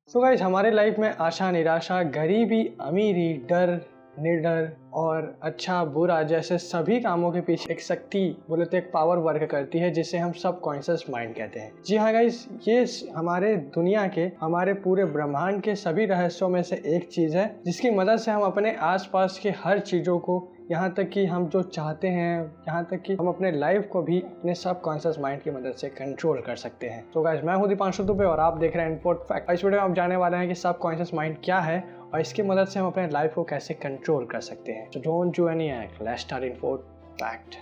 So guys, हमारे life में आशा निराशा, गरीबी अमीरी, डर निडर और अच्छा बुरा जैसे सभी कामों के पीछे एक शक्ति बोले तो एक पावर वर्क करती है जिसे हम सबकॉन्शियस माइंड कहते हैं। जी हाँ गाइस, ये हमारे दुनिया के, हमारे पूरे ब्रह्मांड के सभी रहस्यों में से एक चीज़ है जिसकी मदद से हम अपने आसपास के हर चीज़ों को, यहाँ तक कि हम जो चाहते हैं, यहाँ तक कि हम अपने लाइफ को भी अपने सबकॉन्शियस माइंड की मदद से कंट्रोल कर सकते हैं। तो गाइस, मैं हूं दीपांशु दुबे और आप देख रहे हैं इनपुट फैक्ट। इस वीडियो में आप जानने वाले हैं कि सबकॉन्शियस माइंड क्या है और इसकी मदद से हम अपने लाइफ को कैसे कंट्रोल कर सकते हैं। So don't do any act. Let's start input fact.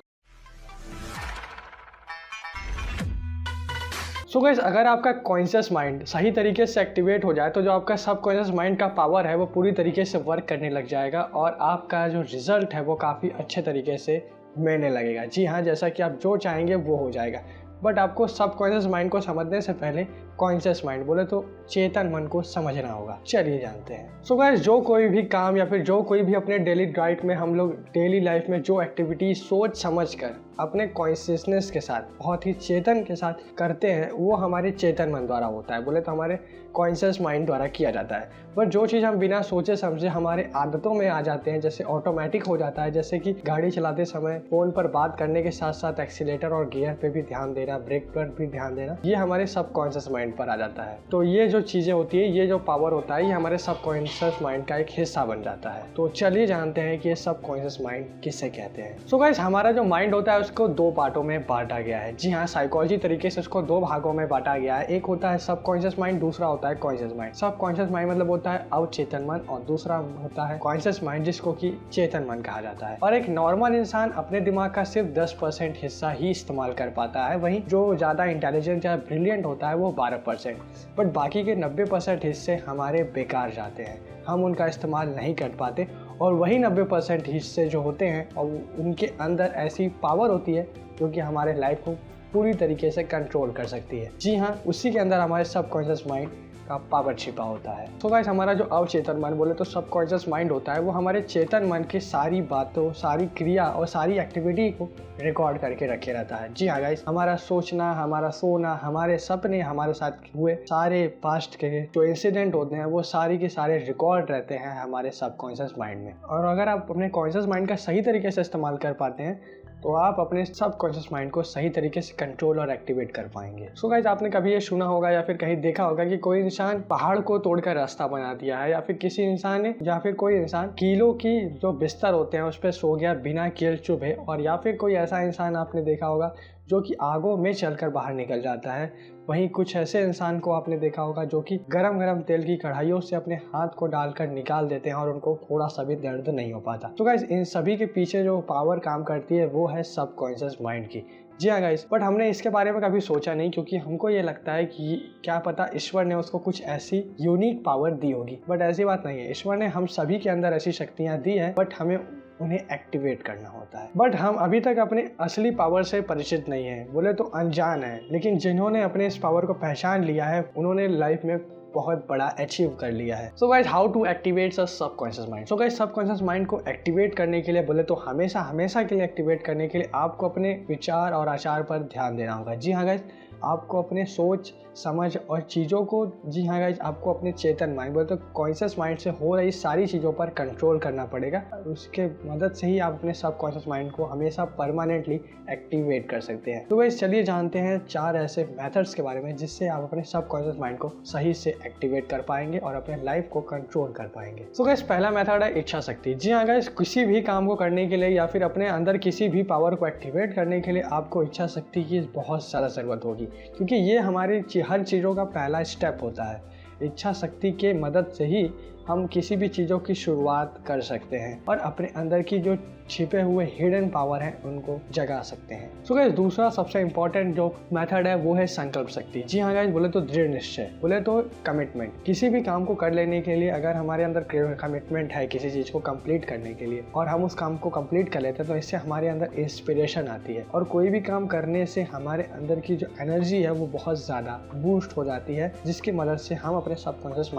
So guys, अगर आपका कॉन्शियस माइंड सही तरीके से एक्टिवेट हो जाए तो जो आपका सबकॉन्शियस माइंड का पावर है वो पूरी तरीके से वर्क करने लग जाएगा और आपका जो रिजल्ट है वो काफ़ी अच्छे तरीके से मिलने लगेगा। जी हाँ, जैसा कि आप जो चाहेंगे वो हो जाएगा। बट आपको सबकॉन्शियस माइंड को समझने से पहले कॉन्शियस माइंड बोले तो चेतन मन को समझना होगा। चलिए जानते हैं। सो गाइस, जो कोई भी काम या फिर जो कोई भी अपने डेली डाइट में हम लोग डेली लाइफ में जो एक्टिविटी सोच समझ कर अपने कॉन्शियसनेस के साथ, बहुत ही चेतन के साथ करते हैं वो हमारे चेतन मन द्वारा होता है, बोले तो हमारे कॉन्शियस माइंड द्वारा किया जाता है। पर जो चीज़ हम बिना सोचे समझे हमारे आदतों में आ जाते हैं, जैसे ऑटोमेटिक हो जाता है, जैसे कि गाड़ी चलाते समय फ़ोन पर बात करने के साथ साथ एक्सीलेटर और गियर पे भी ध्यान देना, ब्रेक पर भी ध्यान देना, ये हमारे सबकॉन्शियस माइंड पर आ जाता है। तो ये जो चीज़ें होती है, ये जो पावर होता है, ये हमारे सबकॉन्शियस माइंड का एक हिस्सा बन जाता है। तो चलिए जानते हैं कि ये सबकॉन्शियस माइंड किसे कहते हैं। सो गाइस, हमारा जो माइंड होता है उसको दो पार्टों में बांटा गया है। जी हाँ, साइकोलॉजी तरीके से उसको दो भागों में बांटा गया है। एक होता है सबकॉन्शियस माइंड, दूसरा होता है कॉन्शियस माइंड। सबकॉन्शियस माइंड मतलब होता है अवचेतन मन और दूसरा होता है कॉन्शियस माइंड जिसको कि चेतन मन कहा जाता है। और एक नॉर्मल इंसान अपने दिमाग का सिर्फ 10% हिस्सा ही इस्तेमाल कर पाता है, वहीं जो ज़्यादा इंटेलिजेंट या ब्रिलियंट होता है वो 12%। बट बाकी के 90% हिस्से हमारे बेकार जाते हैं, हम उनका इस्तेमाल नहीं कर पाते। और वही 90% हिस्से जो होते हैं और उनके अंदर ऐसी पावर होती है जो कि हमारे लाइफ को पूरी तरीके से कंट्रोल कर सकती है। जी हाँ, उसी के अंदर हमारे सबकॉन्शियस माइंड का पावर छिपा होता है। तो गाइस, हमारा जो अवचेतन मन बोले तो सबकॉन्शियस माइंड होता है, वो हमारे चेतन मन की सारी बातों, सारी क्रिया और सारी एक्टिविटी को रिकॉर्ड करके रखे रहता है। जी हाँ गाइस, हमारा सोचना, हमारा सोना, हमारे सपने, हमारे साथ हुए सारे पास्ट के जो इंसिडेंट होते हैं वो सारी के सारे रिकॉर्ड रहते हैं हमारे सबकॉन्शियस माइंड में। और अगर आप अपने कॉन्शियस माइंड का सही तरीके से इस्तेमाल कर पाते हैं तो आप अपने सबकॉन्शियस माइंड को सही तरीके से कंट्रोल और एक्टिवेट कर पाएंगे। सो गाइस, आपने कभी ये सुना होगा या फिर कहीं देखा होगा कि कोई इंसान पहाड़ को तोड़कर रास्ता बना दिया है, या फिर किसी इंसान ने या फिर कोई इंसान कीलों की जो बिस्तर होते हैं उस पर सो गया बिना कील चुभे, और या फिर कोई ऐसा इंसान आपने देखा होगा जो कि आगों में चलकर बाहर निकल जाता है। वहीं कुछ ऐसे इंसान को आपने देखा होगा जो कि गरम गरम तेल की कढ़ाइयों से अपने हाथ को डालकर निकाल देते हैं और उनको थोड़ा सा भी दर्द नहीं हो पाता। तो गाइस, इन सभी के पीछे जो पावर काम करती है वो है सबकॉन्शियस माइंड की। जी हाँ गाइस, बट हमने इसके बारे में कभी सोचा नहीं, क्योंकि हमको ये लगता है कि क्या पता ईश्वर ने उसको कुछ ऐसी यूनिक पावर दी होगी। बट ऐसी बात नहीं है, ईश्वर ने हम सभी के अंदर ऐसी शक्तियाँ दी है, बट हमें उन्हें एक्टिवेट करना होता है। बट हम अभी तक अपने असली पावर से परिचित नहीं है, बोले तो अनजान है। लेकिन जिन्होंने अपने इस पावर को पहचान लिया है उन्होंने लाइफ में बहुत बड़ा अचीव कर लिया है। So guys, how to activate subconscious mind. So guys, subconscious mind को एक्टिवेट करने के लिए बोले तो हमेशा के लिए एक्टिवेट करने के लिए आपको अपने विचार और आचार पर ध्यान देना होगा। जी हाँ गाइस, आपको अपने सोच समझ और चीज़ों को, जी हाँ गाइस, आपको अपने चेतन माइंड बोले तो कॉन्शियस माइंड से हो रही सारी चीज़ों पर कंट्रोल करना पड़ेगा। उसके मदद से ही आप अपने सबकॉन्शियस माइंड को हमेशा परमानेंटली एक्टिवेट कर सकते हैं। तो गाइस, चलिए जानते हैं 4 ऐसे मेथड्स के बारे में जिससे आप अपने सबकॉन्शियस माइंड को सही से एक्टिवेट कर पाएंगे और अपने लाइफ को कंट्रोल कर पाएंगे। सो गाइस, पहला मेथड है इच्छा शक्ति। जी हाँ गाइस, किसी भी काम को करने के लिए या फिर अपने अंदर किसी भी पावर को एक्टिवेट करने के लिए आपको इच्छा शक्ति की बहुत ज़्यादा ज़रूरत होगी, क्योंकि ये हमारी हर चीज़ों का पहला स्टेप होता है। इच्छा शक्ति के मदद से ही हम किसी भी चीज़ों की शुरुआत कर सकते हैं और अपने अंदर की जो छिपे हुए हिडन पावर हैं उनको जगा सकते हैं। सो गाइस, दूसरा सबसे इम्पोर्टेंट जो मेथड है वो है संकल्प शक्ति। जी हाँ गाइस, बोले तो दृढ़ निश्चय, बोले तो कमिटमेंट। किसी भी काम को कर लेने के लिए अगर हमारे अंदर कमिटमेंट है किसी चीज़ को कंप्लीट करने के लिए और हम उस काम को कंप्लीट कर लेते हैं तो इससे हमारे अंदर इंस्पिरेशन आती है और कोई भी काम करने से हमारे अंदर की जो एनर्जी है वो बहुत ज़्यादा बूस्ट हो जाती है, जिसकी मदद से हम अपने सबकॉन्शियस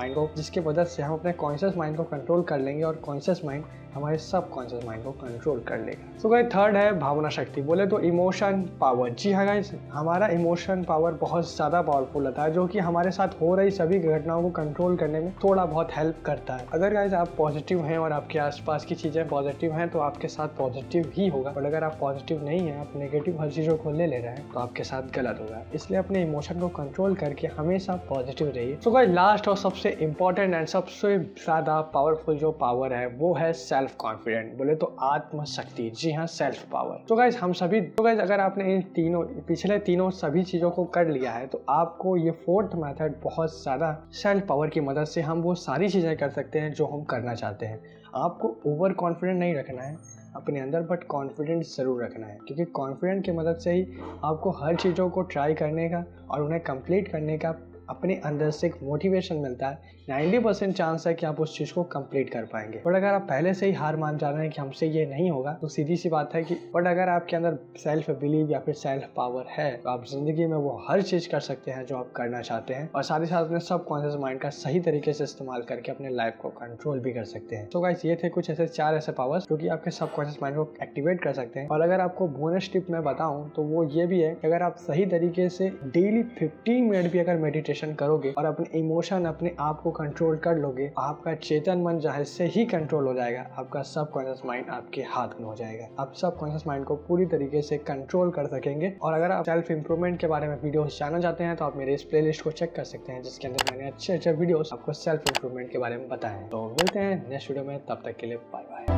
माइंड को कंट्रोल कर लेंगे और कॉन्शियस माइंड हमारे सबकॉन्शियस माइंड को कंट्रोल कर लेगा। तो गाइस थर्ड है भावना शक्ति, बोले तो इमोशन पावर। जी हाँ गाइस, हमारा इमोशन पावर बहुत ज़्यादा पावरफुल होता है, जो कि हमारे साथ हो रही सभी घटनाओं को कंट्रोल करने में थोड़ा बहुत हेल्प करता है। अगर गाइस आप पॉजिटिव हैं और आपके आसपास की चीज़ें पॉजिटिव हैं तो आपके साथ पॉजिटिव ही होगा, और अगर आप पॉजिटिव नहीं हैं, आप नेगेटिव हर चीज़ों को ले रहे हैं तो आपके साथ गलत होगा। इसलिए अपने इमोशन को कंट्रोल करके हमेशा पॉजिटिव रहिए। तो गाइस लास्ट और सबसे इंपॉर्टेंट एंड सबसे ज़्यादा पावरफुल जो पावर है वो है सेल्फ कॉन्फिडेंट, बोले तो आत्मशक्ति। जी हाँ, सेल्फ पावर। तो गाइस हम सभी, तो गाइस अगर आपने इन तीनों पिछले तीनों सभी चीज़ों को कर लिया है तो आपको ये फोर्थ मेथड बहुत ज़्यादा सेल्फ पावर की मदद से हम वो सारी चीज़ें कर सकते हैं जो हम करना चाहते हैं। आपको ओवर कॉन्फिडेंट नहीं रखना है अपने अंदर, बट कॉन्फिडेंट ज़रूर रखना है, क्योंकि कॉन्फिडेंट की मदद से ही आपको हर चीज़ों को ट्राई करने का और उन्हें कंप्लीट करने का अपने अंदर से एक मोटिवेशन मिलता है। 90% चांस है कि आप उस चीज़ को कंप्लीट कर पाएंगे। बट अगर आप पहले से ही हार मान जा रहे हैं कि हमसे ये नहीं होगा तो सीधी सी बात है कि बट अगर आपके अंदर सेल्फ बिलीव या फिर सेल्फ पावर है तो आप ज़िंदगी में वो हर चीज़ कर सकते हैं जो आप करना चाहते हैं, और साथ ही साथ अपने सबकॉन्शियस माइंड का सही तरीके से इस्तेमाल करके अपने लाइफ को कंट्रोल भी कर सकते हैं। तो गाइस ये थे कुछ ऐसे 4 ऐसे पावर्स जो कि आपके सबकॉन्शियस माइंड को एक्टिवेट कर सकते हैं। और अगर आपको बोनस टिप मैं बताऊं तो वो ये भी है कि अगर आप सही तरीके से डेली 15 मिनट भी अगर मेडिटेशन करोगे और अपने इमोशन अपने आप को कंट्रोल कर लोगे, आपका चेतन मन जाहिर से ही कंट्रोल हो जाएगा, आपका सबकॉन्शियस माइंड आपके हाथ में हो जाएगा। आप सबकॉन्शियस माइंड को पूरी तरीके से कंट्रोल कर सकेंगे। और अगर आप सेल्फ इंप्रूवमेंट के बारे में वीडियोस जानना चाहते हैं तो आप मेरे इस प्लेलिस्ट को चेक कर सकते हैं, जिसके अंदर मैंने अच्छे वीडियोस आपको सेल्फ इंप्रूवमेंट के बारे में बताए हैं। तो मिलते हैं नेक्स्ट वीडियो में, तब तक के लिए बाय बाय।